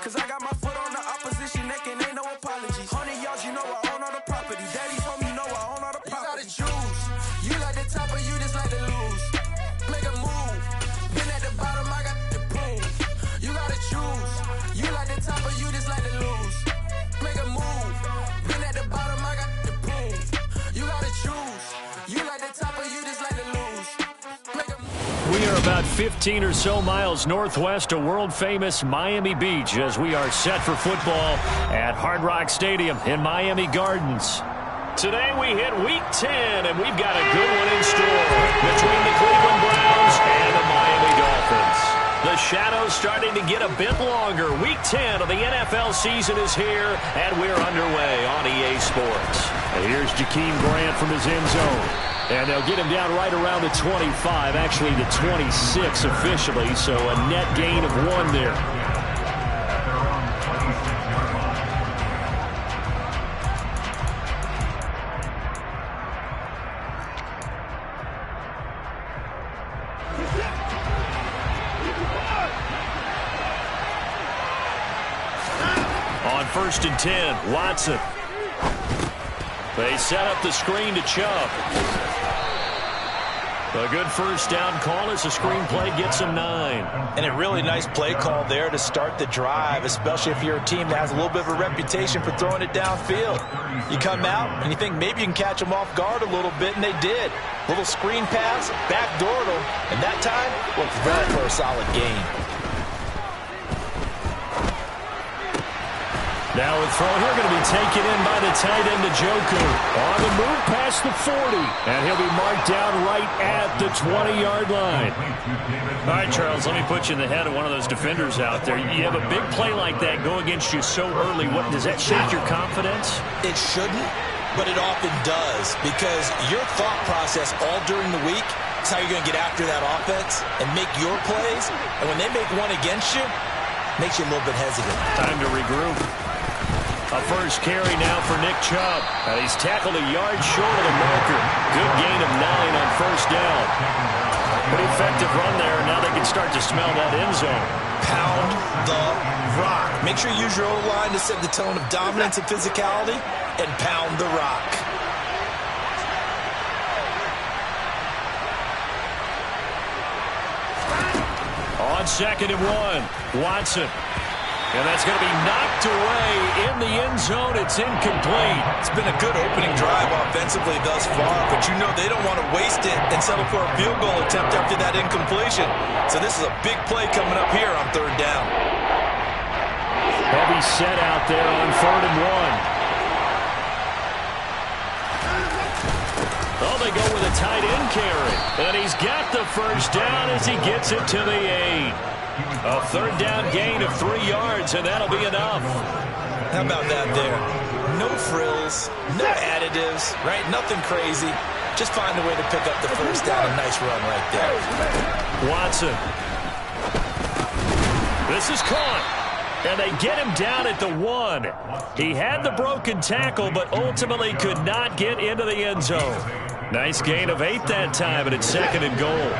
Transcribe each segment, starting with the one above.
Cause I got my foot on the opposition neck and ain't no apologies. 100 yards, you know I own all the property. Daddy's home, you know I own all the property. You gotta choose. You like the top or you just like to lose. Make a move. Been at the bottom, I got the prove. You gotta choose. You like the top or you just like to lose. Make a move. Been at the bottom, I got the prove. You gotta choose. You like the top or you just like to lose. Make a move. We are about 15 or so miles northwest of world-famous Miami Beach as we are set for football at Hard Rock Stadium in Miami Gardens. Today we hit Week 10, and we've got a good one in store between the Cleveland Browns and the Miami Dolphins. The shadow's starting to get a bit longer. Week 10 of the NFL season is here, and we're underway on EA Sports. And here's Jakeem Grant from his end zone. And they'll get him down right around the 25, actually the 26 officially, so a net gain of 1 there. On 1st and 10, Watson. They set up the screen to Chubb. A good first down call as the screen play gets him 9. And a really nice play call there to start the drive, especially if you're a team that has a little bit of a reputation for throwing it downfield. You come out and you think maybe you can catch them off guard a little bit, and they did. Little screen pass, backdoored them, and that time looked well for a solid gain. Now a throw here going to be taken in by the tight end, Njoku. On the move past the 40. And he'll be marked down right at the 20-yard line. All right, Charles, let me put you in the head of one of those defenders out there. You have a big play like that go against you so early. What does that shake your confidence? It shouldn't, but it often does. Because your thought process all during the week is how you're going to get after that offense and make your plays. And when they make one against you, it makes you a little bit hesitant. Time to regroup. A first carry now for Nick Chubb. And he's tackled a yard short of the marker. Good gain of 9 on first down. Pretty effective run there. Now they can start to smell that end zone. Pound the rock. Make sure you use your O-line to set the tone of dominance and physicality, and pound the rock. On 2nd and 1, Watson. And that's going to be knocked away in the end zone. It's incomplete. It's been a good opening drive offensively thus far, but you know they don't want to waste it and settle for a field goal attempt after that incompletion. So this is a big play coming up here on 3rd down. Heavy set out there on 3rd and 1. Oh, they go with a tight end carry. And he's got the first down as he gets it to the 8. A 3rd down gain of 3 yards, and that'll be enough. How about that there? No frills, no additives, right? Nothing crazy. Just find a way to pick up the first down. A nice run right there. Watson. This is caught. And they get him down at the 1. He had the broken tackle, but ultimately could not get into the end zone. Nice gain of 8 that time, and it's 2nd and goal.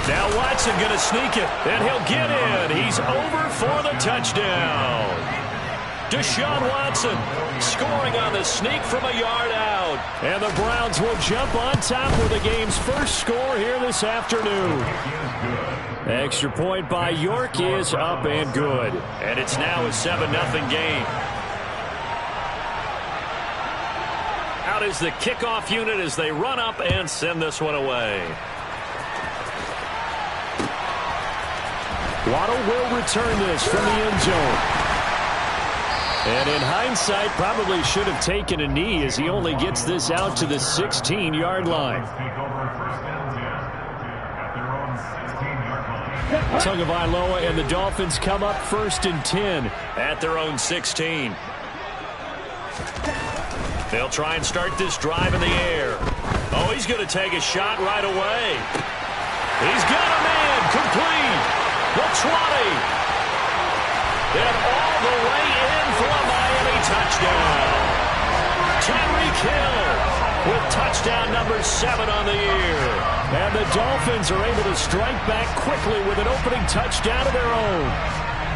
Now Watson going to sneak it, and he'll get in. He's over for the touchdown. Deshaun Watson scoring on the sneak from a yard out. And the Browns will jump on top with the game's first score here this afternoon. Extra point by York is up and good. And it's now a 7-0 game. Out is the kickoff unit as they run up and send this one away. Waddle will return this from the end zone. And in hindsight, probably should have taken a knee as he only gets this out to the 16-yard line. Tagovailoa and the Dolphins come up 1st and 10 at their own 16. They'll try and start this drive in the air. Oh, he's going to take a shot right away. He's got a man complete. The 20. And all the way in for a Miami touchdown. Tyreek Hill with touchdown number 7 on the year. And the Dolphins are able to strike back quickly with an opening touchdown of their own.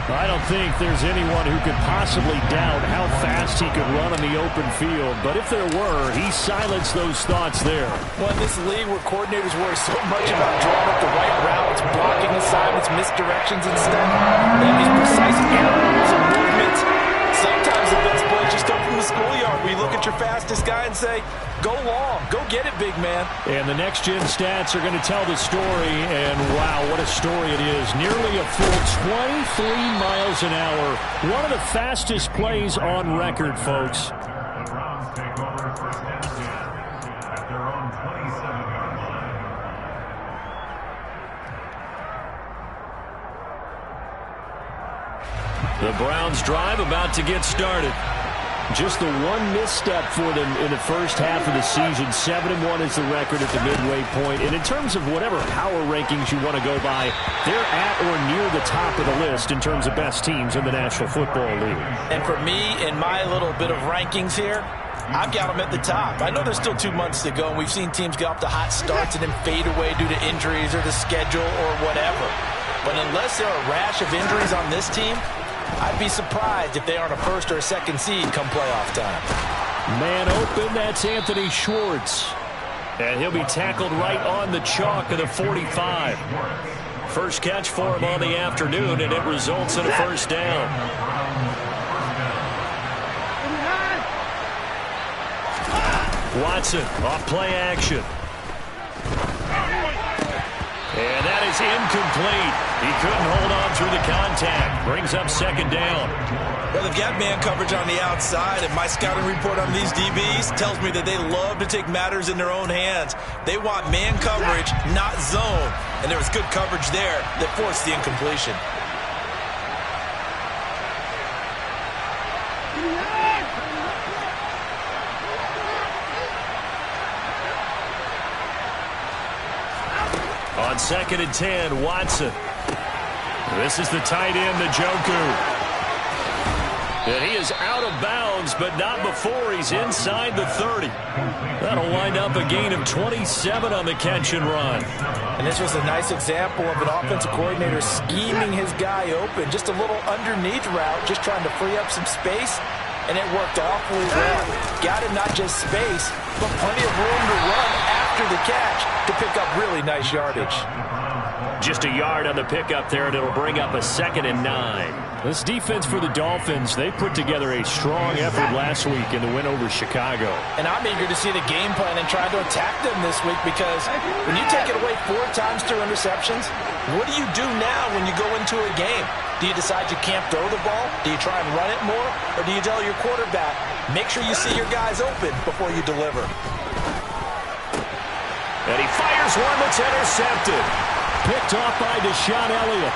I don't think there's anyone who could possibly doubt how fast he could run on the open field. But if there were, he silenced those thoughts there. Well, in this league where coordinators worry so much about drawing up the right routes, blocking assignments, misdirections instead, then these precise intervals and movements. Sometimes the best play just come from the schoolyard where you look at your fastest guy and say, go long, go get it, big man. And the next-gen stats are going to tell the story, and wow, what a story it is. Nearly a full 23 miles an hour. One of the fastest plays on record, folks. The Browns take over first and 10 at their own 27-yard line. The Browns drive about to get started. Just the one misstep for them in the first half of the season. 7-1 is the record at the midway point. And in terms of whatever power rankings you want to go by, they're at or near the top of the list in terms of best teams in the National Football League. And for me, in my little bit of rankings here, I've got them at the top. I know there's still 2 months to go, and we've seen teams get off to hot starts and then fade away due to injuries or the schedule or whatever. But unless there are a rash of injuries on this team, I'd be surprised if they aren't a first or a second seed come playoff time. Man open, that's Anthony Schwartz. And he'll be tackled right on the chalk of the 45. First catch for him on the afternoon, and it results in a first down. Watson off play action. And that is incomplete. He couldn't hold on through the contact. Brings up second down. Well, they've got man coverage on the outside, and my scouting report on these DBs tells me that they love to take matters in their own hands. They want man coverage, not zone. And there was good coverage there that forced the incompletion. On 2nd and 10, Watson. This is the tight end, Njoku. And he is out of bounds, but not before he's inside the 30. That'll wind up a gain of 27 on the catch and run. And this was a nice example of an offensive coordinator scheming his guy open. Just a little underneath route, just trying to free up some space. And it worked awfully well. Got him not just space, but plenty of room to run after the catch to pick up really nice yardage. Just a yard on the pickup there, and it'll bring up a 2nd and 9. This defense for the Dolphins, they put together a strong effort last week in the win over Chicago. And I'm eager to see the game plan and try to attack them this week, because when you take it away 4 times through interceptions, what do you do now when you go into a game? Do you decide you can't throw the ball? Do you try and run it more? Or do you tell your quarterback, make sure you see your guys open before you deliver? And he fires one that's intercepted. Picked off by Deshaun Elliott.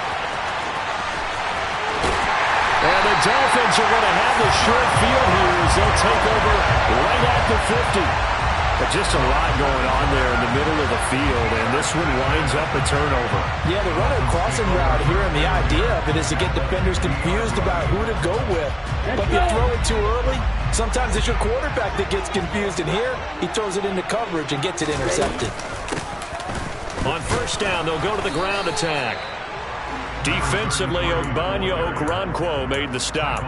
And the Dolphins are going to have the short field here as they'll take over right at the 50. But just a lot going on there in the middle of the field, and this one winds up a turnover. Yeah, the runner crossing route here, and the idea of it is to get defenders confused about who to go with. But if you throw it too early, sometimes it's your quarterback that gets confused, and here he throws it into coverage and gets it intercepted. On first down, they'll go to the ground attack. Defensively, Ogbanya Okoronkwo made the stop.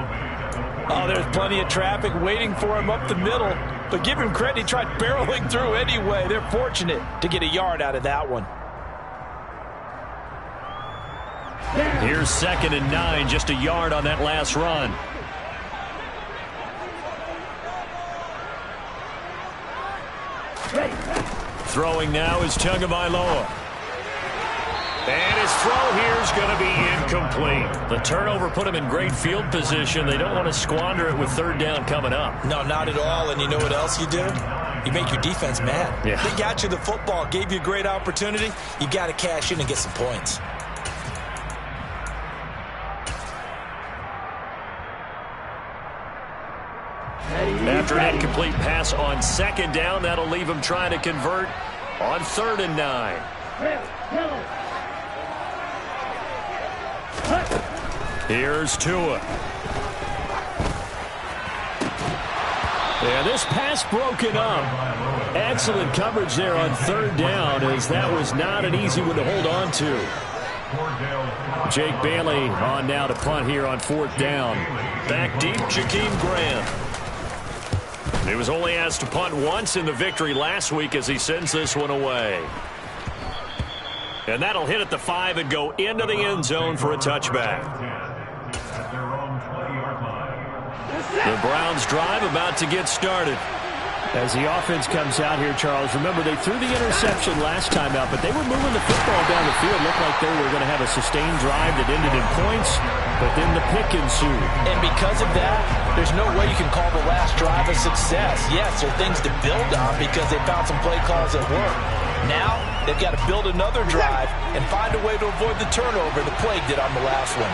Oh, there's plenty of traffic waiting for him up the middle. But give him credit, he tried barreling through anyway. They're fortunate to get a yard out of that one. Here's 2nd and 9, just a yard on that last run. Throwing now is Tagovailoa. And his throw here is going to be incomplete. The turnover put him in great field position. They don't want to squander it with 3rd down coming up. No, not at all. And you know what else you do? You make your defense mad. Yeah. They got you the football, gave you a great opportunity. You got to cash in and get some points. After an incomplete pass on 2nd down, that'll leave him trying to convert on 3rd and 9. Here's Tua. Yeah, this pass broken up. Excellent coverage there on third down, as that was not an easy one to hold on to. Jake Bailey on now to punt here on fourth down. Back deep, Jakeem Grant. He was only asked to punt once in the victory last week as he sends this one away. And that'll hit at the 5 and go into the end zone for a touchback. The Browns drive about to get started. As the offense comes out here, Charles, remember they threw the interception last time out, but they were moving the football down the field. Looked like they were going to have a sustained drive that ended in points, but then the pick ensued. And because of that, there's no way you can call the last drive a success. Yes, there are things to build on because they found some play calls that work. Now, they've got to build another drive and find a way to avoid the turnover the Plague did on the last one.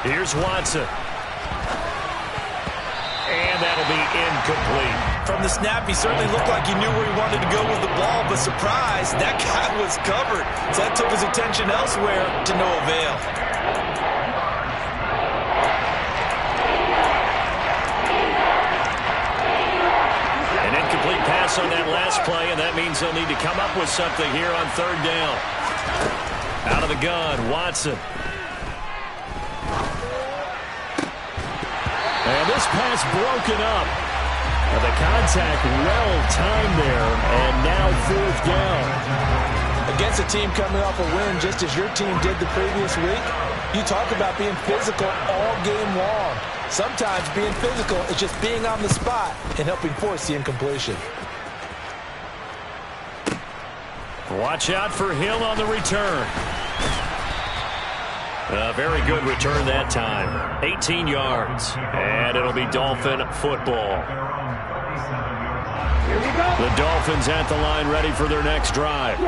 Here's Watson. And that'll be incomplete. From the snap, he certainly looked like he knew where he wanted to go with the ball, but surprise, that guy was covered. So that took his attention elsewhere to no avail. An incomplete pass on that last play, and that means they'll need to come up with something here on third down. Out of the gun, Watson. And this pass broken up. The contact well-timed there, and now fourth down. Against a team coming off a win just as your team did the previous week, you talk about being physical all game long. Sometimes being physical is just being on the spot and helping force the incompletion. Watch out for Hill on the return. A very good return that time. 18 yards. And it'll be Dolphin football. The Dolphins at the line ready for their next drive.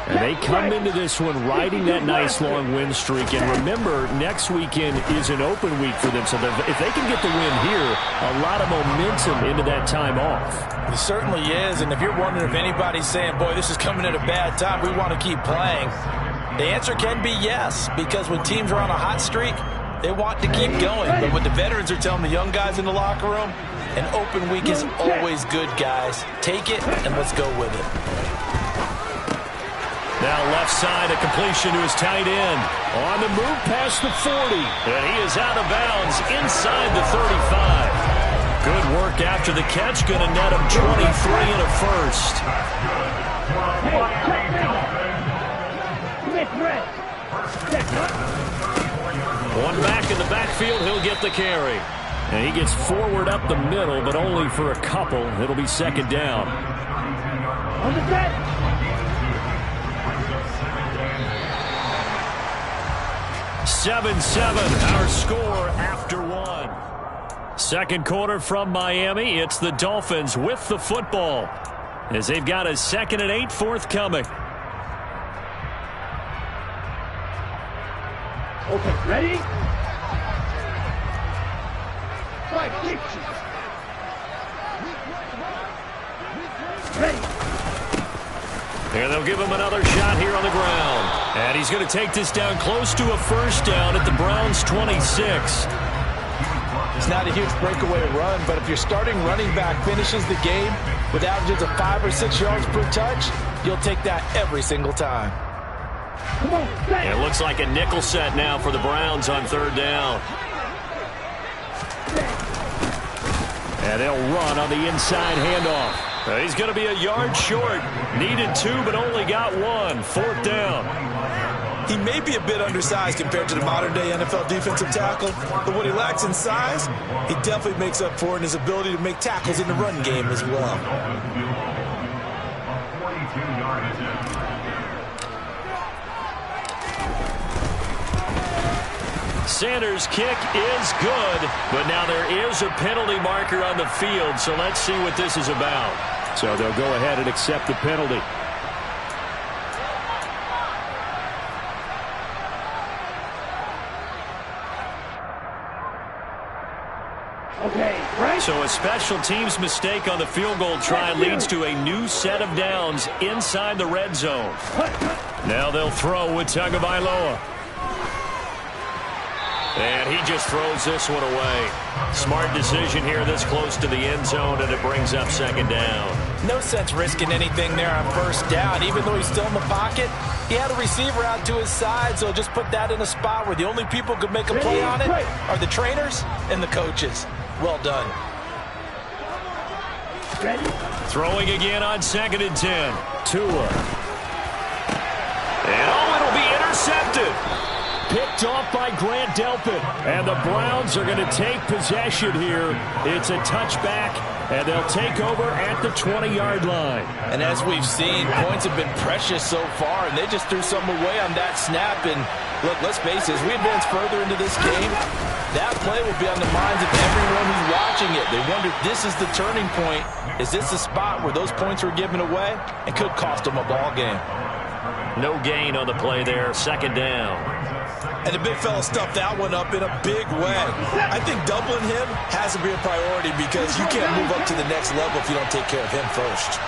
And they come into this one riding that nice long win streak. And remember, next weekend is an open week for them. So if they can get the win here, a lot of momentum into that time off. It certainly is. And if you're wondering if anybody's saying, boy, this is coming at a bad time, we want to keep playing, the answer can be yes, because when teams are on a hot streak, they want to keep going. But what the veterans are telling the young guys in the locker room, an open week is always good, guys. Take it, and let's go with it. Now left side, a completion to his tight end. On the move past the 40, and he is out of bounds inside the 35. Good work after the catch, going to net him 23 and a first. One back in the backfield, he'll get the carry. And he gets forward up the middle, but only for a couple. It'll be second down. On the set. 7-7, our score after one. Second quarter from Miami. It's the Dolphins with the football as they've got a 2nd and 8 forthcoming. Okay, ready? Ready. And they'll give him another shot here on the ground. And he's going to take this down close to a first down at the Browns' 26. It's not a huge breakaway run, but if your starting running back finishes the game with averages of 5 or 6 yards per touch, you'll take that every single time. It looks like a nickel set now for the Browns on third down. And they'll run on the inside handoff. He's going to be a yard short. Needed 2, but only got 1. Fourth down. He may be a bit undersized compared to the modern-day NFL defensive tackle, but what he lacks in size, he definitely makes up for in his ability to make tackles in the run game as well. Sanders' kick is good, but now there is a penalty marker on the field, so let's see what this is about. So they'll go ahead and accept the penalty. Okay, right. So a special teams mistake on the field goal try leads to a new set of downs inside the red zone. Now they'll throw with Tagovailoa. And he just throws this one away. Smart decision here this close to the end zone, and it brings up second down. No sense risking anything there on first down. Even though he's still in the pocket, he had a receiver out to his side, so just put that in a spot where the only people who could make a play on it are the trainers and the coaches. Well done. Ready? Throwing again on 2nd and 10. Tua. And it'll be intercepted. Picked off by Grant Delpit. And the Browns are going to take possession here. It's a touchback, and they'll take over at the 20-yard line. And as we've seen, points have been precious so far, and they just threw some away on that snap. And look, let's face it, as we advance further into this game, that play will be on the minds of everyone who's watching it. They wonder, this is the turning point. Is this the spot where those points were given away? It could cost them a ball game. No gain on the play there, second down. And the big fella stuffed that one up in a big way. I think doubling him has to be a priority because you can't move up to the next level if you don't take care of him first.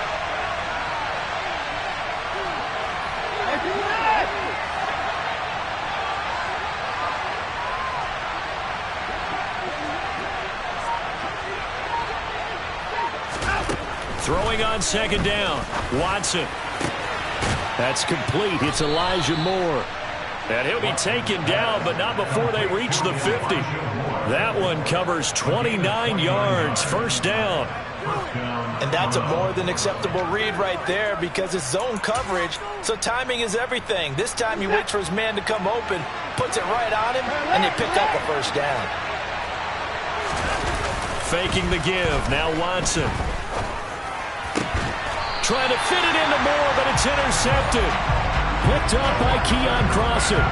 Throwing on second down, Watson. That's complete. It's Elijah Moore. And he'll be taken down, but not before they reach the 50. That one covers 29 yards, first down. And that's a more than acceptable read right there because it's zone coverage, so timing is everything. This time he waits for his man to come open, puts it right on him, and they pick up a first down. Faking the give, now Watson. Trying to fit it into Moore, but it's intercepted. Picked up by Keon Crossen.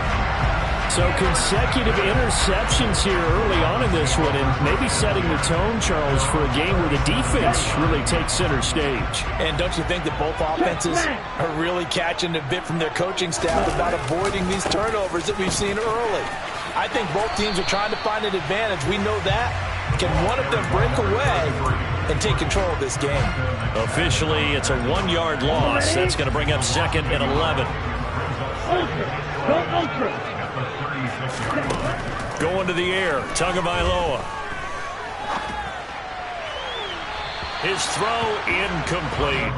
So consecutive interceptions here early on in this one, and maybe setting the tone, Charles, for a game where the defense really takes center stage. And don't you think that both offenses are really catching a bit from their coaching staff about avoiding these turnovers that we've seen early? I think both teams are trying to find an advantage. We know that. Can one of them break away and take control of this game? Officially, it's a 1-yard loss. That's going to bring up 2nd and 11. Going to the air, Tagovailoa. His throw incomplete.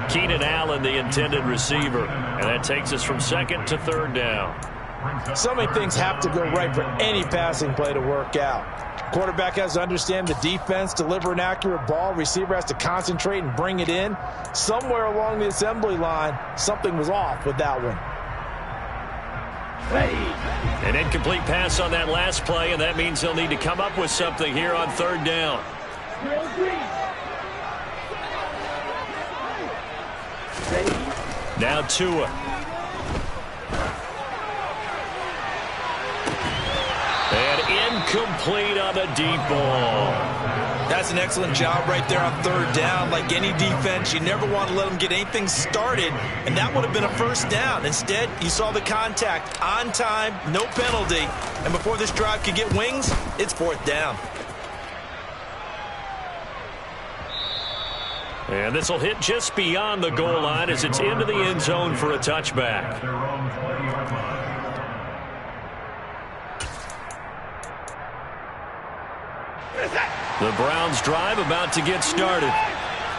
Keenan Allen, the intended receiver. And that takes us from 2nd to 3rd down. So many things have to go right for any passing play to work out. Quarterback has to understand the defense, deliver an accurate ball. Receiver has to concentrate and bring it in. Somewhere along the assembly line, something was off with that one. An incomplete pass on that last play, and that means they'll need to come up with something here on 3rd down. Now Tua. Incomplete on the deep ball. That's an excellent job right there on 3rd down. Like any defense, you never want to let them get anything started, and that would have been a first down. Instead, you saw the contact on time, no penalty, and before this drive could get wings, it's 4th down. And this will hit just beyond the goal line as it's into the end zone for a touchback. The Browns drive about to get started.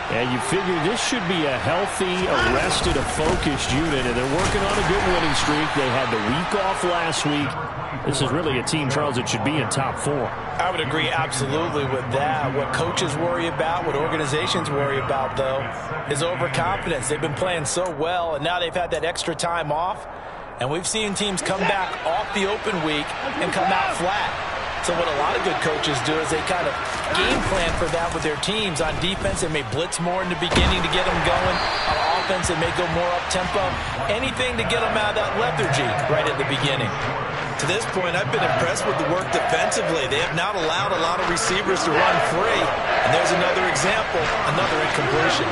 And you figure this should be a healthy, arrested, a focused unit, and they're working on a good winning streak. They had the week off last week. This is really a team, Charles, that should be in top 4. I would agree absolutely with that. What coaches worry about, what organizations worry about, though, is overconfidence. They've been playing so well, and now they've had that extra time off. And we've seen teams come back off the open week and come out flat. So what a lot of good coaches do is they kind of game plan for that with their teams. On defense, they may blitz more in the beginning to get them going. On offense, they may go more up-tempo. Anything to get them out of that lethargy right at the beginning. To this point, I've been impressed with the work defensively. They have not allowed a lot of receivers to run free. And there's another example, another incompletion.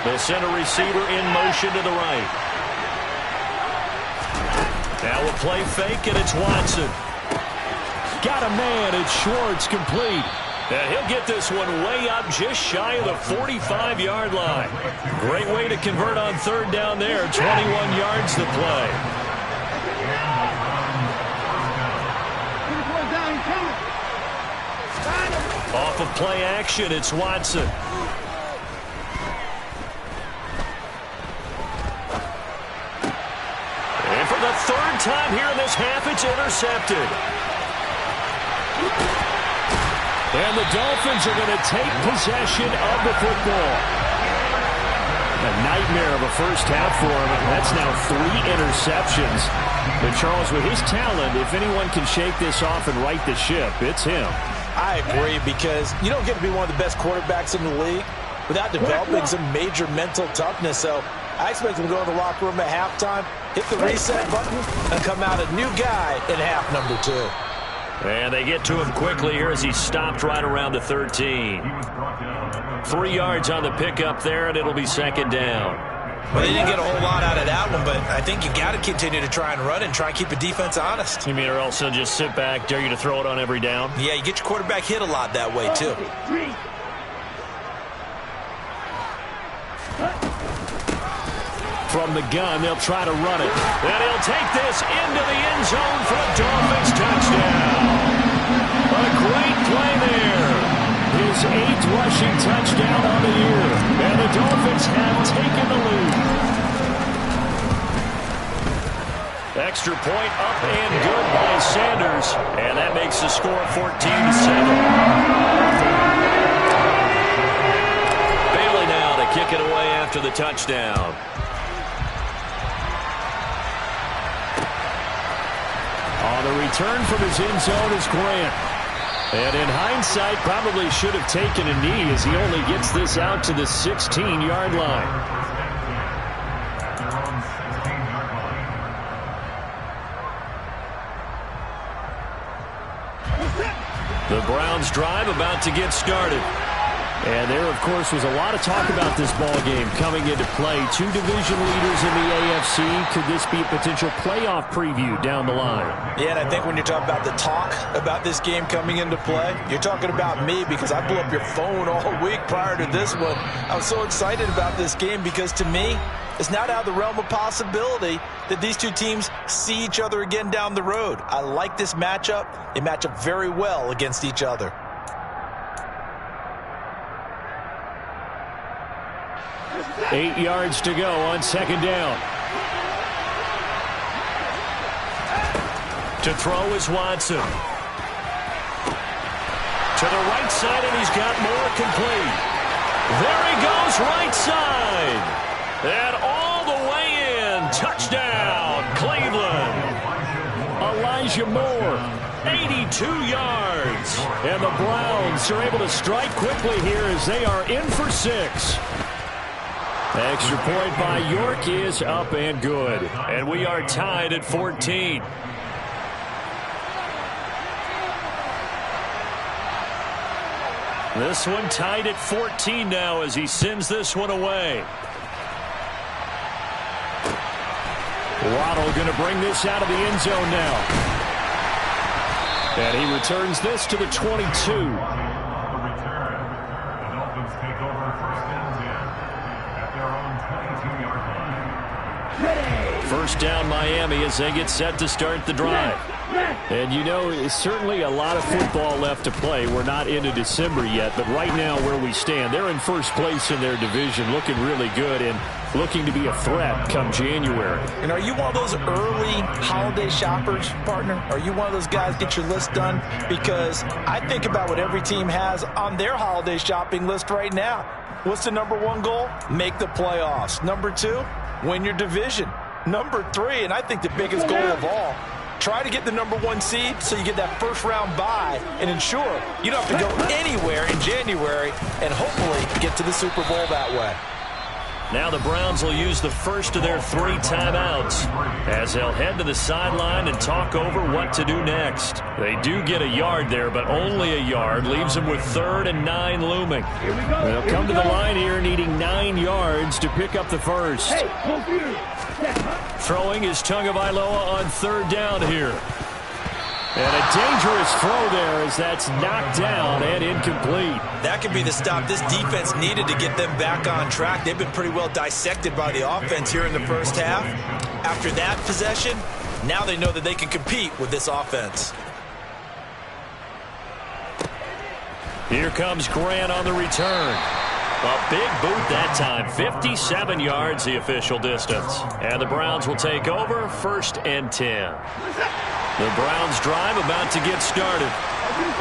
The center receiver in motion to the right. Now a play fake, and it's Watson. Got a man, it's Schwartz, complete. And he'll get this one way up just shy of the 45-yard line. Great way to convert on third down there. 21 yards to play. Off of play action, it's Watson. And for the third time here in this half, it's intercepted. And the Dolphins are going to take possession of the football. A nightmare of a first half for him. That's now 3 interceptions. But Charles, with his talent, if anyone can shake this off and right the ship, it's him. I agree, because you don't get to be one of the best quarterbacks in the league without developing some major mental toughness. So I expect him to go in the locker room at halftime, hit the reset button, and come out a new guy in half number 2. And they get to him quickly here as he stopped right around the 13. 3 yards on the pickup there, and it'll be second down. Well, they didn't get a whole lot out of that one, but I think you got to continue to try and run and try and keep the defense honest. You mean or else he'll just sit back, dare you to throw it on every down? Yeah, you get your quarterback hit a lot that way, too. From the gun, they'll try to run it. And he'll take this into the end zone for a Dolphins touchdown. A great play there. His 8th rushing touchdown on the year. And the Dolphins have taken the lead. Extra point up and good by Sanders. And that makes the score 14-7. Bailey now to kick it away after the touchdown. On the return from his end zone is Grant. And in hindsight, probably should have taken a knee as he only gets this out to the 16-yard line. The Browns drive about to get started. And there, of course, was a lot of talk about this ball game coming into play. 2 division leaders in the AFC. Could this be a potential playoff preview down the line? Yeah, and I think when you talk about the talk about this game coming into play, you're talking about me, because I blew up your phone all week prior to this one. I was so excited about this game because, to me, it's not out of the realm of possibility that these two teams see each other again down the road. I like this matchup. They match up very well against each other. Eight yards to go on second down. To throw is Watson. To the right side, and he's got more complete. There he goes, right side. And all the way in. Touchdown, Cleveland. Elijah Moore, 82 yards. And the Browns are able to strike quickly here as they are in for 6. Extra point by York is up and good. And we are tied at 14. This one tied at 14 now as he sends this one away. Waddle going to bring this out of the end zone now. And he returns this to the 22. First down Miami as they get set to start the drive. And you know, it's certainly a lot of football left to play. We're not into December yet, but right now where we stand, they're in first place in their division, looking really good and looking to be a threat come January. And are you one of those early holiday shoppers, partner? Are you one of those guys get your list done? Because I think about what every team has on their holiday shopping list right now. What's the number 1 goal? Make the playoffs. Number 2, win your division. Number 3, and I think the biggest goal of all, try to get the number 1 seed so you get that first-round bye and ensure you don't have to go anywhere in January and hopefully get to the Super Bowl that way. Now the Browns will use the first of their 3 timeouts as they'll head to the sideline and talk over what to do next. They do get a yard there, but only a yard. Leaves them with 3rd and 9 looming. They'll come to the line here needing 9 yards to pick up the first. Throwing is Tagovailoa on 3rd down here. And a dangerous throw there as that's knocked down and incomplete. That could be the stop this defense needed to get them back on track. They've been pretty well dissected by the offense here in the first half. After that possession, now they know that they can compete with this offense. Here comes Grant on the return. A big boot that time. 57 yards the official distance. And the Browns will take over 1st and 10. The Browns drive about to get started.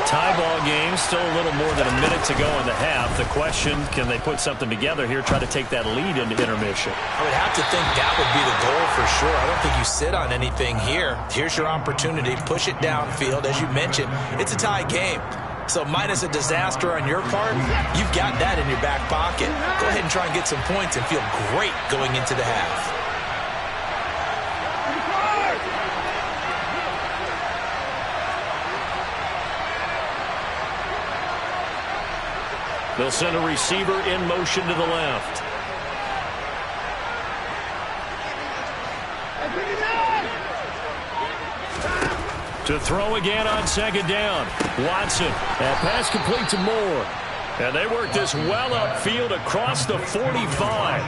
Tie ball game, still a little more than a minute to go in the half. The question, can they put something together here, try to take that lead into intermission? I would have to think that would be the goal for sure. I don't think you sit on anything here. Here's your opportunity. Push it downfield. As you mentioned, it's a tie game. So minus a disaster on your part, you've got that in your back pocket. Go ahead and try and get some points and feel great going into the half. They'll send a receiver in motion to the left. To throw again on 2nd down. Watson. That pass complete to Moore. And they work this well upfield across the 45.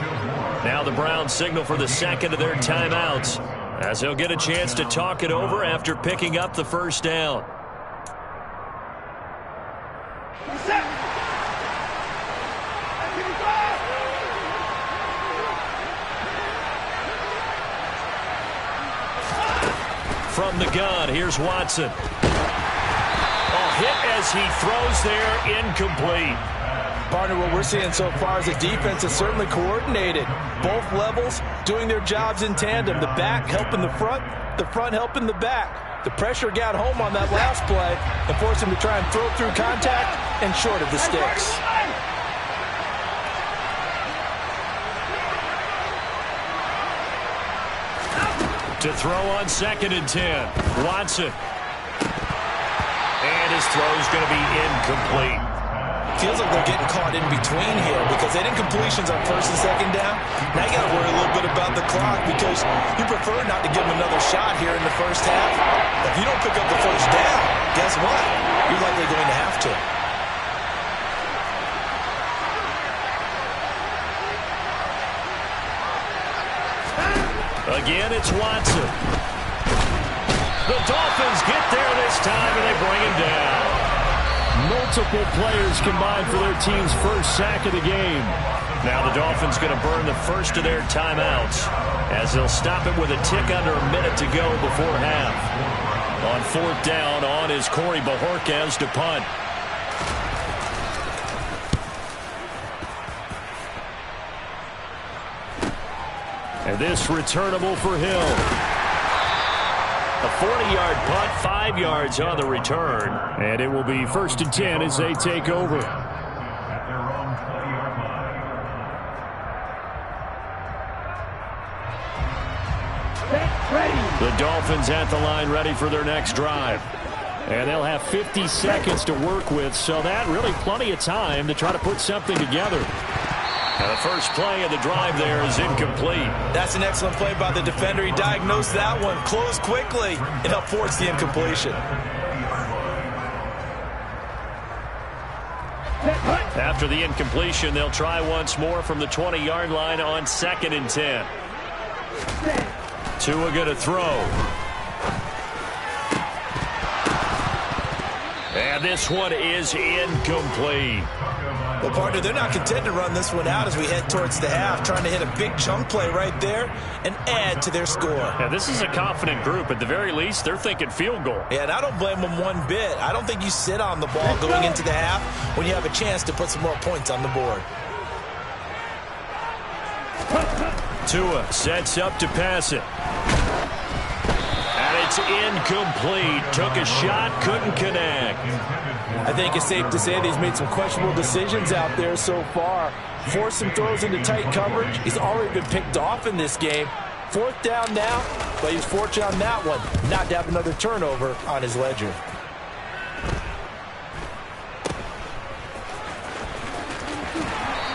Now the Browns signal for the second of their timeouts, as they'll get a chance to talk it over after picking up the first down. From the gun, here's Watson. A hit as he throws there, incomplete. Partner, what we're seeing so far is the defense is certainly coordinated. Both levels doing their jobs in tandem. The back helping the front helping the back. The pressure got home on that last play and forced him to try and throw through contact and short of the sticks. To throw on 2nd and 10. Watson. And his throw's going to be incomplete. Feels like they're getting caught in between here because they didn't completions on 1st and 2nd down. Now you got to worry a little bit about the clock because you prefer not to give them another shot here in the first half. If you don't pick up the first down, guess what? You're likely going to have to. Again, it's Watson. The Dolphins get there this time, and they bring him down. Multiple players combined for their team's first sack of the game. Now the Dolphins going to burn the first of their timeouts, as they'll stop it with a tick under a minute to go before half. On 4th down, on is Corey Bojorquez to punt. And this returnable for Hill. A 40-yard punt, 5 yards on the return. And it will be 1st and 10 as they take over. At their own 20-yard line. The Dolphins at the line ready for their next drive. And they'll have 50 seconds to work with, so that really plenty of time to try to put something together. And the first play of the drive there is incomplete. That's an excellent play by the defender. He diagnosed that one, closed quickly, and helped force the incompletion. After the incompletion, they'll try once more from the 20-yard line on 2nd and 10. Tua going to throw. And this one is incomplete. Well, partner, they're not content to run this one out as we head towards the half, trying to hit a big chunk play right there and add to their score. Yeah, this is a confident group. At the very least, they're thinking field goal. Yeah, and I don't blame them one bit. I don't think you sit on the ball going into the half when you have a chance to put some more points on the board. Tua sets up to pass it. And it's incomplete. Took a shot, couldn't connect. I think it's safe to say that he's made some questionable decisions out there so far. Forced some throws into tight coverage. He's already been picked off in this game. 4th down now, but he was fortunate on that one not to have another turnover on his ledger.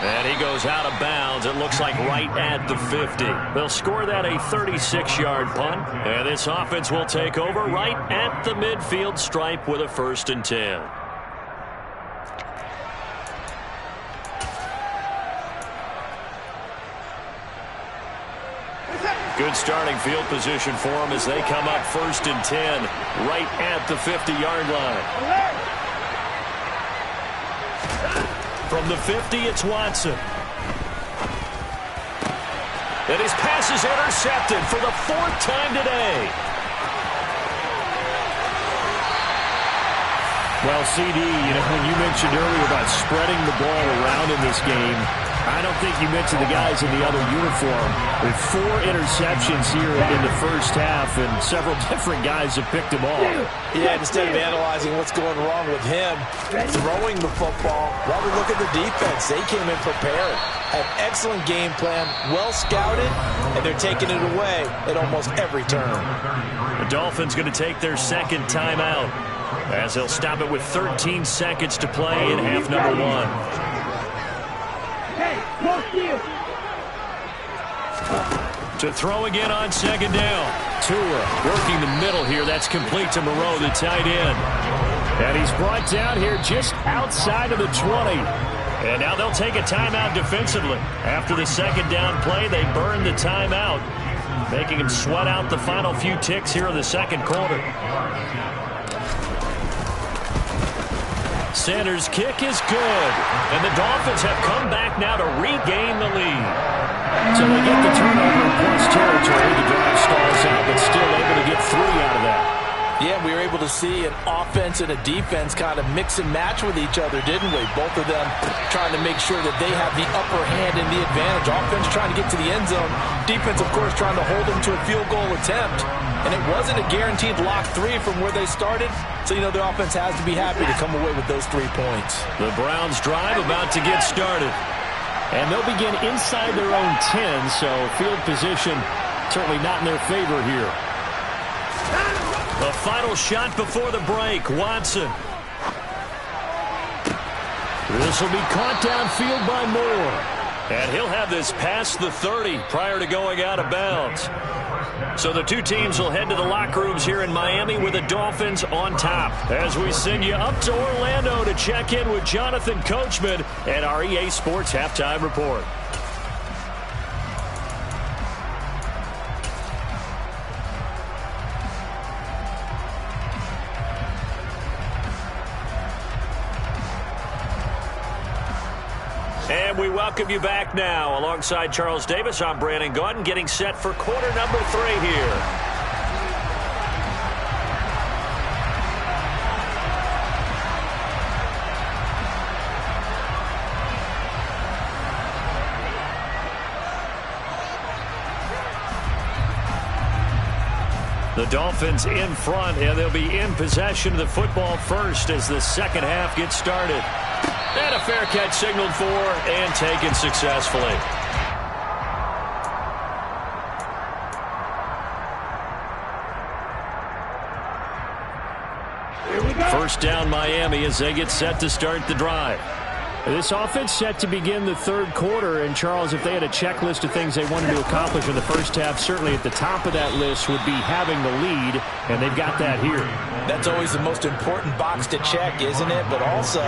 And he goes out of bounds. It looks like right at the 50. They'll score that a 36-yard punt. And this offense will take over right at the midfield stripe with a 1st and 10. Good starting field position for them as they come up 1st and 10 right at the 50-yard line. From the 50, it's Watson. And his pass is intercepted for the 4th time today. Well, CD, when you mentioned earlier about spreading the ball around in this game, I don't think you mentioned the guys in the other uniform. With 4 interceptions here in the first half, and several different guys have picked them off. Yeah, instead of analyzing what's going wrong with him throwing the football, while we look at the defense, they came in prepared. An excellent game plan, well scouted, and they're taking it away at almost every turn. The Dolphins going to take their 2nd timeout as they'll stop it with 13 seconds to play in half number 1. To throw again on 2nd down. Tua working the middle here. That's complete to Moreau, the tight end. And he's brought down here just outside of the 20. And now they'll take a timeout defensively. After the 2nd down play, they burn the timeout, making him sweat out the final few ticks here in the 2nd quarter. Sanders' kick is good. And the Dolphins have come back now to regain the lead. So they get the turnover in plus territory. The drive stalls out, but still able to get 3 out of that. Yeah, we were able to see an offense and a defense kind of mix and match with each other, didn't we? Both of them trying to make sure that they have the upper hand and the advantage. Offense trying to get to the end zone. Defense, of course, trying to hold them to a field goal attempt. And it wasn't a guaranteed lock 3 from where they started. So, the offense has to be happy to come away with those 3 points. The Browns drive about to get started. And they'll begin inside their own 10, so field position certainly not in their favor here. The final shot before the break, Watson. This will be caught downfield by Moore. And he'll have this past the 30 prior to going out of bounds. So the 2 teams will head to the locker rooms here in Miami with the Dolphins on top. As we send you up to Orlando to check in with Jonathan Coachman and our EA Sports Halftime Report. And we welcome you back now. Alongside Charles Davis, I'm Brandon Gaudin, getting set for quarter number 3 here. The Dolphins in front, and they'll be in possession of the football first as the 2nd half gets started. And a fair catch signaled for and taken successfully. First down Miami as they get set to start the drive. This offense set to begin the 3rd quarter, and Charles, if they had a checklist of things they wanted to accomplish in the first half, certainly at the top of that list would be having the lead, and they've got that here. That's always the most important box to check, isn't it? But also,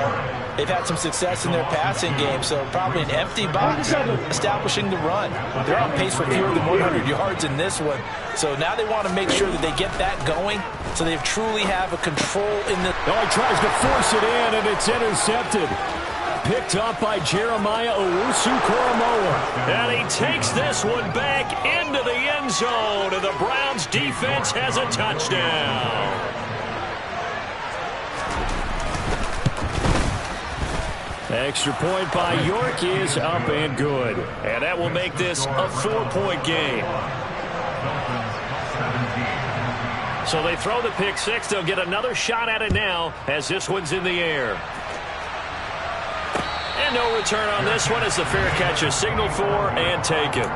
they've had some success in their passing game, so probably an empty box establishing the run. They're on pace for fewer than 100 yards in this one, so now they want to make sure that they get that going so they truly have a control in the... Oh, he tries to force it in, and it's intercepted. Picked up by Jeremiah Owusu-Koramoah. And he takes this one back into the end zone, and the Browns defense has a touchdown. Extra point by York is up and good. And that will make this a 4-point game. So they throw the pick 6. They'll get another shot at it now as this one's in the air. And no return on this one as the fair catch is signaled for and taken.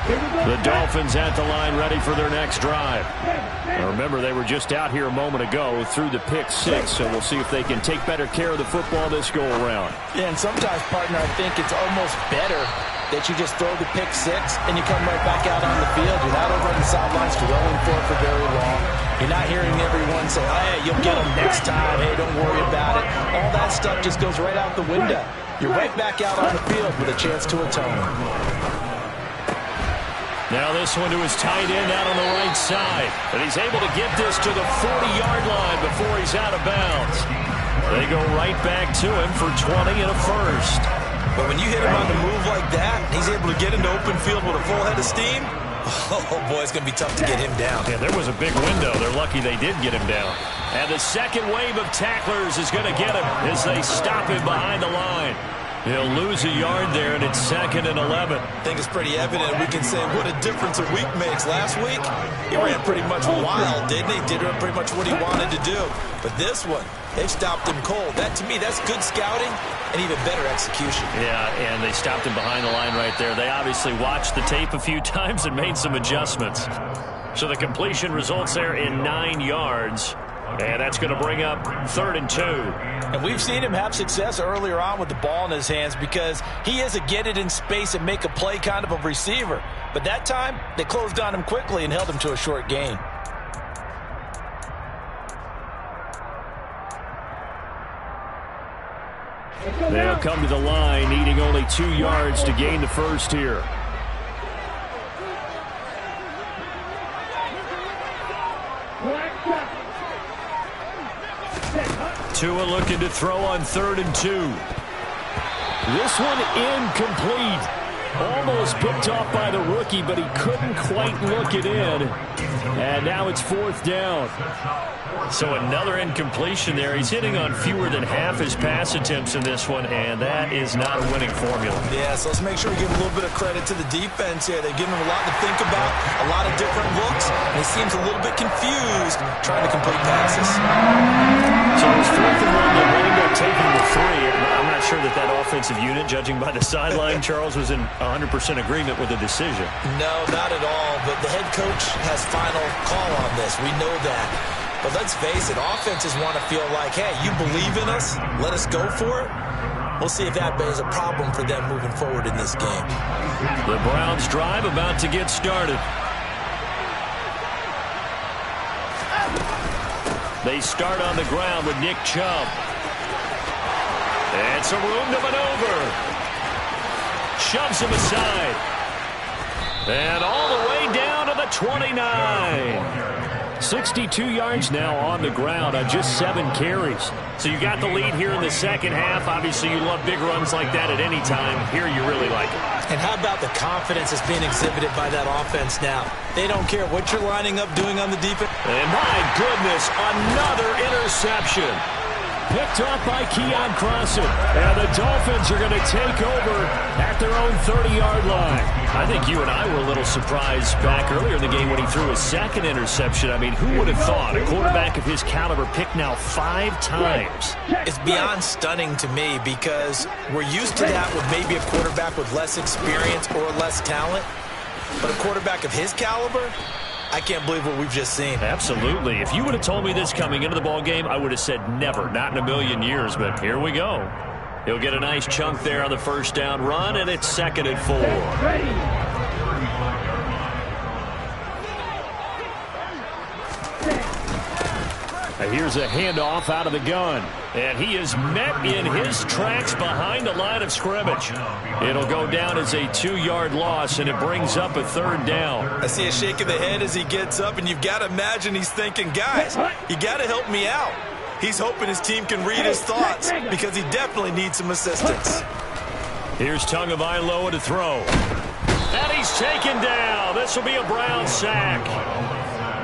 The Dolphins at the line ready for their next drive. Now remember, they were just out here a moment ago through the pick six, so we'll see if they can take better care of the football this go-around. Yeah, and sometimes, partner, I think it's almost better that you just throw the pick six and you come right back out on the field. You're not over on the sidelines dwelling for it for very long. You're not hearing everyone say, hey, you'll get them next time. Hey, don't worry about it. All that stuff just goes right out the window. You're right back out on the field with a chance to atone. Now this one to his tight end out on the right side. And he's able to get this to the 40-yard line before he's out of bounds. They go right back to him for 20 and a first. But when you hit him on the move like that, he's able to get into open field with a full head of steam. Oh, boy, it's going to be tough to get him down. Yeah, there was a big window. They're lucky they did get him down. And the second wave of tacklers is going to get him as they stop him behind the line. He'll lose a yard there, and it's 2nd and 11. I think it's pretty evident. We can say what a difference a week makes. Last week, he ran pretty much wild, didn't he? Did pretty much what he wanted to do. But this one, they've stopped him cold. That, to me, that's good scouting and even better execution. Yeah, and they stopped him behind the line right there. They obviously watched the tape a few times and made some adjustments. So the completion results there in 9 yards. And that's going to bring up 3rd and 2. And we've seen him have success earlier on with the ball in his hands because he is a get it in space and make a play kind of a receiver. But that time, they closed on him quickly and held him to a short gain. They'll come to the line, needing only 2 yards to gain the first here. Tua looking to throw on 3rd and 2. This one incomplete. Almost picked off by the rookie, but he couldn't quite look it in. And now it's 4th down. So another incompletion there. He's hitting on fewer than half his pass attempts in this one, and that is not a winning formula. Yeah, so let's make sure we give a little bit of credit to the defense here. They've given him a lot to think about, a lot of different looks, and he seems a little bit confused trying to complete passes. So it was 4th and 1. They ended up taking the 3. I'm not sure that that offensive unit, judging by the sideline, Charles, was in 100% agreement with the decision. No, not at all, but the head coach has final call on this. We know that. But let's face it, offenses want to feel like, hey, you believe in us, let us go for it. We'll see if that is a problem for them moving forward in this game. The Browns drive about to get started. They start on the ground with Nick Chubb. And some room to maneuver. Shoves him aside. And all the way down to the 29. 62 yards now on the ground on just 7 carries. So you got the lead here in the second half. Obviously, you love big runs like that at any time. Here you really like it. And how about the confidence that's being exhibited by that offense now? They don't care what you're lining up doing on the defense. And my goodness, another interception. Picked off by Keon Crossen. And the Dolphins are going to take over at their own 30-yard line. I think you and I were a little surprised back earlier in the game when he threw his 2nd interception. I mean, who would have thought a quarterback of his caliber picked now 5 times? It's beyond stunning to me because we're used to that with maybe a quarterback with less experience or less talent. But a quarterback of his caliber, I can't believe what we've just seen. Absolutely. If you would have told me this coming into the ball game, I would have said never, not in a million years, but here we go. He'll get a nice chunk there on the first down run, and it's 2nd and 4. Now here's a handoff out of the gun. And he is met in his tracks behind the line of scrimmage. It'll go down as a 2-yard loss, and it brings up a 3rd down. I see a shake of the head as he gets up, and you've got to imagine he's thinking, guys, you got to help me out. He's hoping his team can read his thoughts because he definitely needs some assistance. Here's Tagovailoa to throw. And he's taken down. This will be a Brown sack.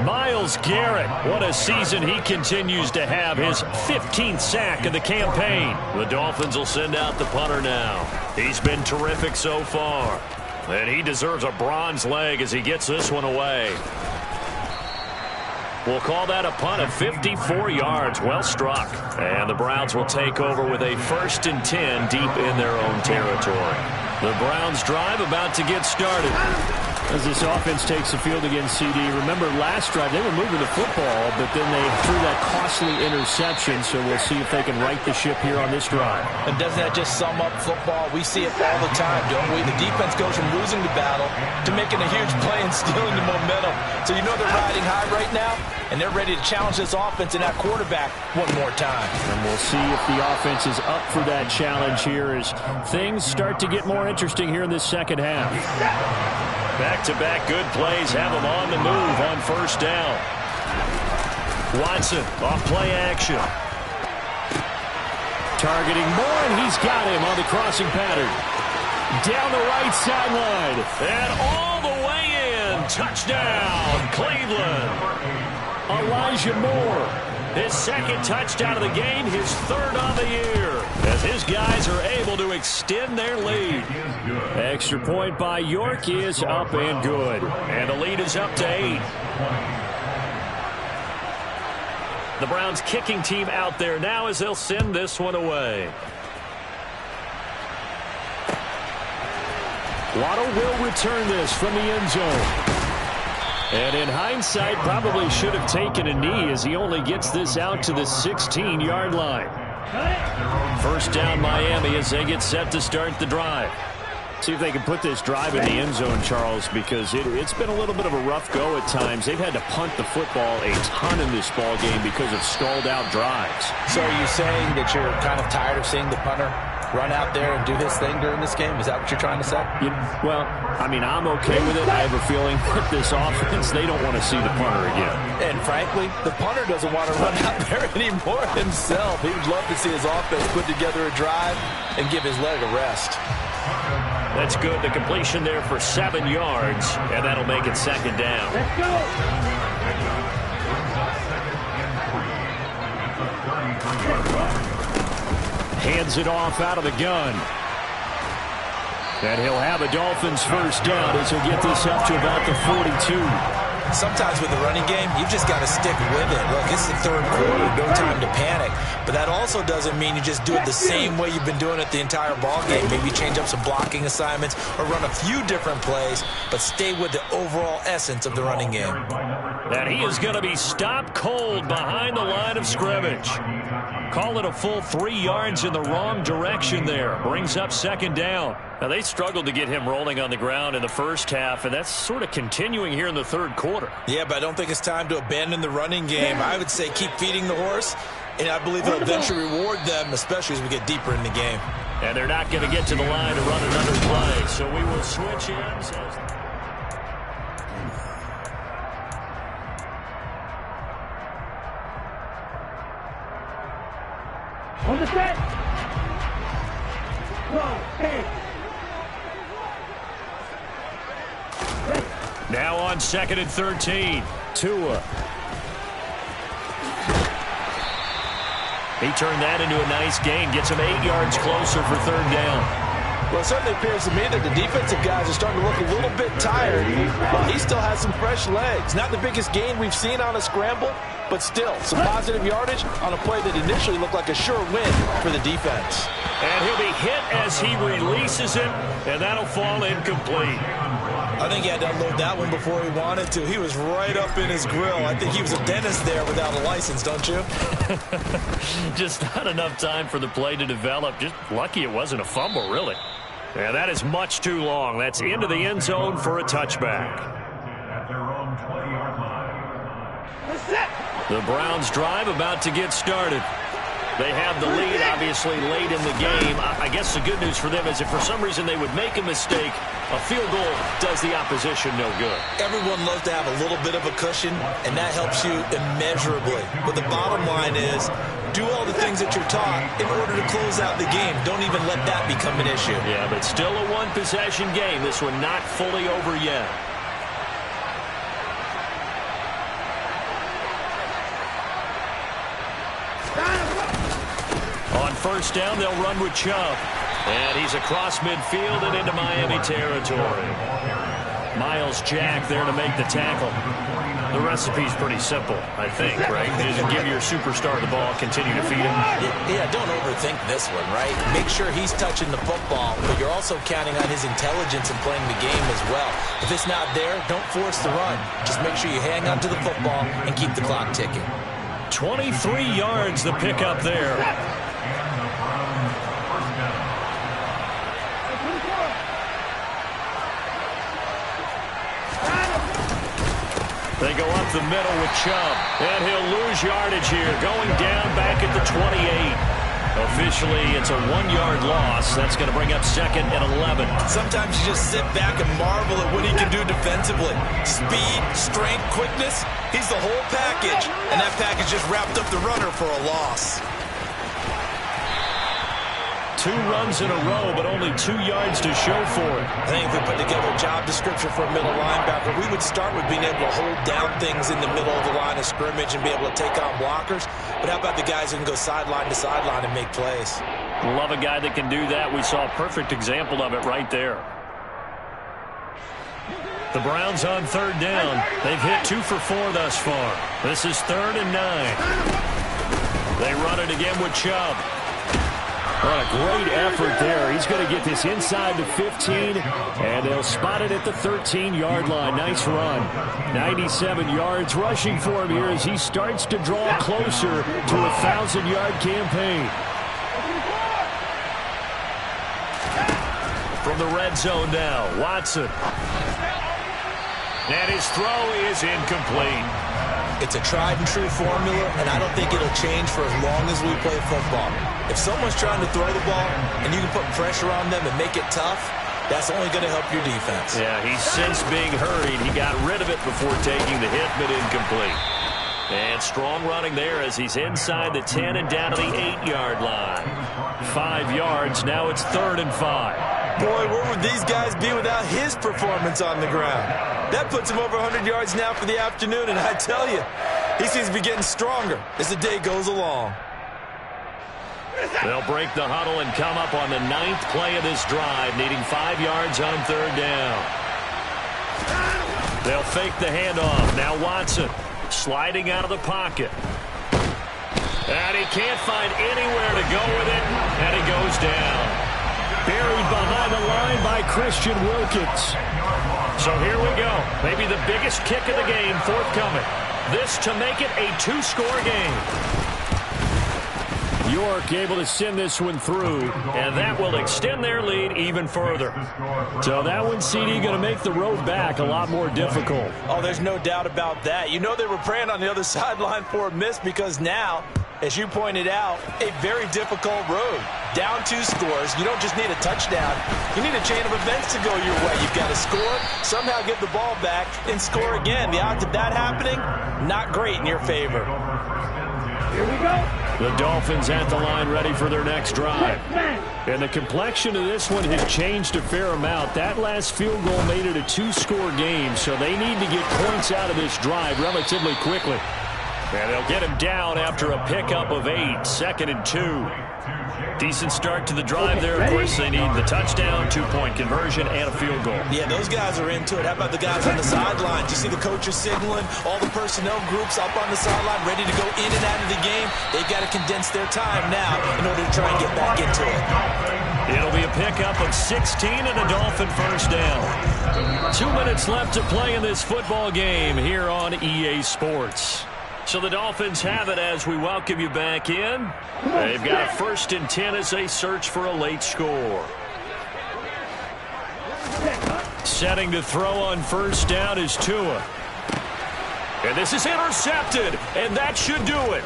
Myles Garrett, what a season he continues to have, his 15th sack of the campaign. The Dolphins will send out the punter now. He's been terrific so far. And he deserves a bronze leg as he gets this one away. We'll call that a punt of 54 yards. Well struck. And the Browns will take over with a 1st and 10 deep in their own territory. The Browns drive about to get started. As this offense takes the field against CD. Remember, last drive, they were moving the football, but then they threw that costly interception, so we'll see if they can right the ship here on this drive. And doesn't that just sum up football? We see it all the time, don't we? The defense goes from losing the battle to making a huge play and stealing the momentum. So you know they're riding high right now, and they're ready to challenge this offense and that quarterback one more time. And we'll see if the offense is up for that challenge here as things start to get more interesting here in this second half. Back-to-back good plays have them on the move on first down. Watson off play action. Targeting Moore, and he's got him on the crossing pattern. Down the right sideline. And all the way in. Touchdown, Cleveland. Elijah Moore. His second touchdown of the game, his third on the year, as his guys are able to extend their lead. Extra point by York is up and good. And the lead is up to 8. The Browns kicking team out there now as they'll send this one away. Waddle will return this from the end zone. And in hindsight, probably should have taken a knee as he only gets this out to the 16-yard line. First down Miami as they get set to start the drive. See if they can put this drive in the end zone, Charles, because it's been a little bit of a rough go at times. They've had to punt the football a ton in this ball game because of stalled-out drives. So are you saying that you're kind of tired of seeing the punter run out there and do his thing during this game? Is that what you're trying to say? Well, I mean, I'm okay with it. I have a feeling that this offense, they don't want to see the punter again. And frankly, the punter doesn't want to run out there anymore himself. He would love to see his offense put together a drive and give his leg a rest. That's good. The completion there for 7 yards, and that'll make it second down. Let's go. Hands it off out of the gun. And he'll have a Dolphins first down as he'll get this up to about the 42. Sometimes with the running game, you've just got to stick with it. Look, it's the third quarter, no time to panic. But that also doesn't mean you just do it the same way you've been doing it the entire ball game. Maybe change up some blocking assignments or run a few different plays, but stay with the overall essence of the running game. And he is going to be stopped cold behind the line of scrimmage. Call it a full 3 yards in the wrong direction there. Brings up second down. Now, they struggled to get him rolling on the ground in the first half, and that's sort of continuing here in the third quarter. Yeah, but I don't think it's time to abandon the running game. I would say keep feeding the horse, and I believe it'll eventually reward them, especially as we get deeper in the game. And they're not going to get to the line to run another play, so we will switch ends. On the set. Go. Hey. Now on 2nd and 13. Tua. He turned that into a nice gain. Gets him 8 yards closer for third down. Well, it certainly appears to me that the defensive guys are starting to look a little bit tired, but he still has some fresh legs. Not the biggest gain we've seen on a scramble, but still some positive yardage on a play that initially looked like a sure win for the defense. And he'll be hit as he releases it, and that'll fall incomplete. I think he had to unload that one before he wanted to. He was right up in his grill. I think he was a dentist there without a license, don't you? Just not enough time for the play to develop. Just lucky it wasn't a fumble, really. Yeah, that is much too long. That's into the end zone for a touchback. At their own 20-yard line. The Browns drive about to get started. They have the lead, obviously, late in the game. I guess the good news for them is if for some reason they would make a mistake, a field goal does the opposition no good. Everyone loves to have a little bit of a cushion, and that helps you immeasurably. But the bottom line is, do all the things that you're taught in order to close out the game. Don't even let that become an issue. Yeah, but still a one-possession game. This one not fully over yet. On first down, they'll run with Chubb. And he's across midfield and into Miami territory. Miles Jack there to make the tackle. The recipe's pretty simple, I think, right? Just give your superstar the ball, continue to feed him. Yeah, don't overthink this one, right? Make sure he's touching the football, but you're also counting on his intelligence in playing the game as well. If it's not there, don't force the run. Just make sure you hang on to the football and keep the clock ticking. 23 yards the pickup there. They go up the middle with Chubb, and he'll lose yardage here, going down back at the 28. Officially, it's a 1-yard loss. That's going to bring up 2nd and 11. Sometimes you just sit back and marvel at what he can do defensively. Speed, strength, quickness, he's the whole package. And that package just wrapped up the runner for a loss. 2 runs in a row, but only 2 yards to show for it. I think if we put together a job description for a middle linebacker, we would start with being able to hold down things in the middle of the line of scrimmage and be able to take on blockers. But how about the guys who can go sideline to sideline and make plays? Love a guy that can do that. We saw a perfect example of it right there. The Browns on 3rd down. They've hit 2 for 4 thus far. This is 3rd and 9. They run it again with Chubb. What a great effort there. He's going to get this inside the 15, and they'll spot it at the 13-yard line. Nice run. 97 yards rushing for him here as he starts to draw closer to a 1,000-yard campaign. From the red zone now, Watson. And his throw is incomplete. It's a tried-and-true formula, and I don't think it'll change for as long as we play football. If someone's trying to throw the ball and you can put pressure on them and make it tough, that's only going to help your defense. Yeah, he's since being hurried. He got rid of it before taking the hit, but incomplete. And strong running there as he's inside the 10 and down to the 8-yard line. 5 yards. Now it's 3rd and 5. Boy, where would these guys be without his performance on the ground? That puts him over 100 yards now for the afternoon, and I tell you, he seems to be getting stronger as the day goes along. They'll break the huddle and come up on the 9th play of this drive, needing 5 yards on 3rd down. They'll fake the handoff. Now Watson sliding out of the pocket. And he can't find anywhere to go with it, and he goes down. Buried behind the line by Christian Wilkins. So here we go. Maybe the biggest kick of the game forthcoming. This to make it a 2-score game. York able to send this one through, and that will extend their lead even further. So that one, CD, going to make the road back a lot more difficult. Oh, there's no doubt about that. You know they were praying on the other sideline for a miss because now, as you pointed out, a very difficult road. Down 2 scores. You don't just need a touchdown. You need a chain of events to go your way. You've got to score, somehow get the ball back, and score again. The odds of that happening, not great in your favor. Here we go. The Dolphins at the line ready for their next drive. And the complexion of this one has changed a fair amount. That last field goal made it a 2-score game, so they need to get points out of this drive relatively quickly. And they'll get him down after a pickup of 8, 2nd and 2. Decent start to the drive there. Of course, they need the touchdown, 2-point conversion, and a field goal. Yeah, those guys are into it. How about the guys on the sidelines? You see the coaches signaling, all the personnel groups up on the sideline ready to go in and out of the game. They've got to condense their time now in order to try and get back into it. It'll be a pickup of 16 and a Dolphin first down. 2 minutes left to play in this football game here on EA Sports. So the Dolphins have it as we welcome you back in. They've got a 1st and 10 as they search for a late score. Setting to throw on 1st down is Tua. And this is intercepted, and that should do it.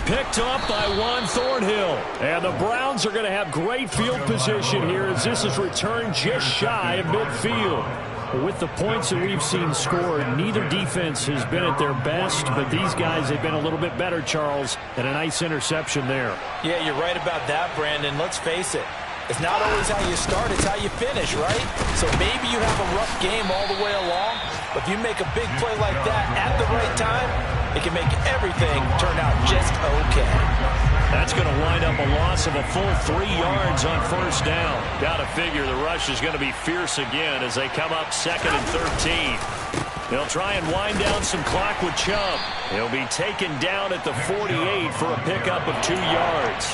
Picked up by Juan Thornhill. And the Browns are going to have great field position here as this is returned just shy of midfield. With the points that we've seen scored, neither defense has been at their best, but these guys have been a little bit better, Charles, and a nice interception there. Yeah, you're right about that, Brandon. Let's face it. It's not always how you start, it's how you finish, right? So maybe you have a rough game all the way along, but if you make a big play like that at the right time, it can make everything turn out just okay. That's going to wind up a loss of a full 3 yards on first down. Got to figure the rush is going to be fierce again as they come up 2nd and 13. They'll try and wind down some clock with Chubb. He'll be taken down at the 48 for a pickup of 2 yards.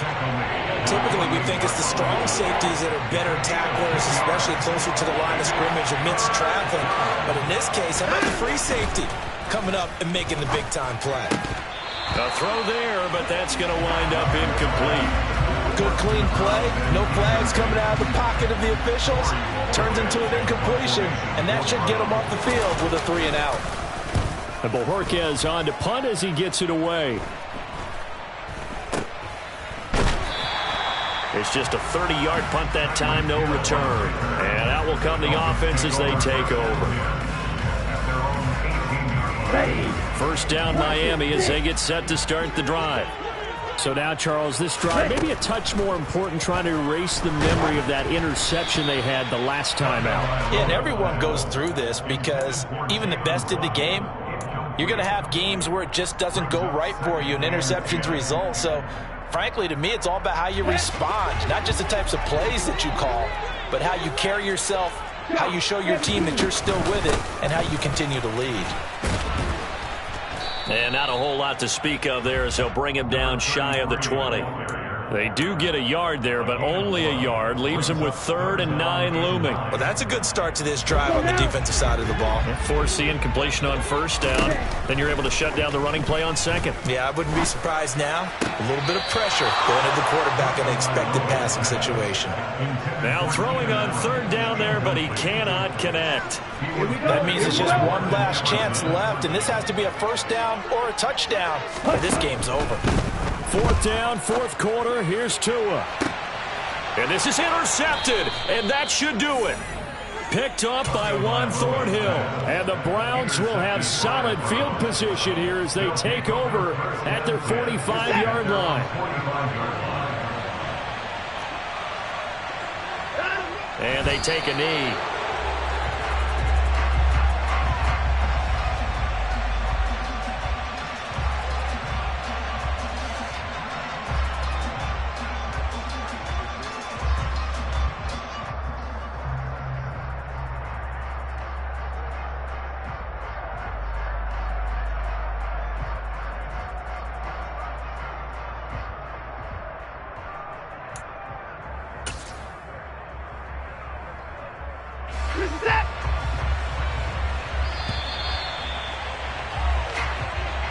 Typically, we think it's the strong safeties that are better tacklers, especially closer to the line of scrimmage amidst traffic. But in this case, how about the free safety coming up and making the big-time play? A throw there, but that's going to wind up incomplete. Good, clean play. No flags coming out of the pocket of the officials. Turns into an incompletion, and that should get him off the field with a 3-and-out. And Bojorquez on to punt as he gets it away. It's just a 30-yard punt that time, no return. And out will come the offense as they take over. First down Miami as they get set to start the drive. So now, Charles, this drive maybe a touch more important, trying to erase the memory of that interception they had the last time out. Yeah, and everyone goes through this because even the best in the game, you're going to have games where it just doesn't go right for you and interceptions result. So, frankly, to me, it's all about how you respond, not just the types of plays that you call, but how you carry yourself, how you show your team that you're still with it, and how you continue to lead. And not a whole lot to speak of there as they'll bring him down shy of the 20. They do get a yard there, but only a yard. Leaves them with 3rd and 9 looming. Well, that's a good start to this drive on the defensive side of the ball. Force the incompletion on first down. Then you're able to shut down the running play on second. Yeah, I wouldn't be surprised now. A little bit of pressure going to the quarterback in an expected passing situation. Now throwing on 3rd down there, but he cannot connect. That means it's just one last chance left, and this has to be a first down or a touchdown, or this game's over. 4th down, 4th quarter. Here's Tua. And this is intercepted, and that should do it. Picked up by Juan Thornhill. And the Browns will have solid field position here as they take over at their 45-yard line. And they take a knee.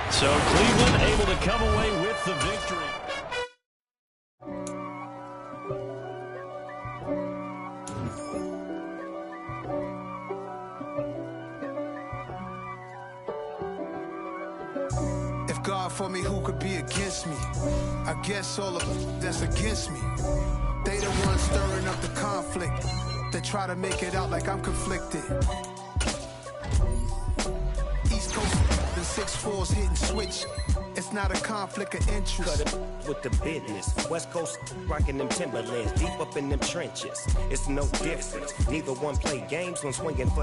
So Cleveland able to come away with the victory. If God for me, who could be against me? I guess all of that's against me. They the ones stirring up the conflict. They try to make it out like I'm conflicted. East Coast, the 6'4s hitting switch. It's not a conflict of interest. Cut it with the business. West Coast rocking them Timberlands, deep up in them trenches. It's no difference. Neither one play games when swinging for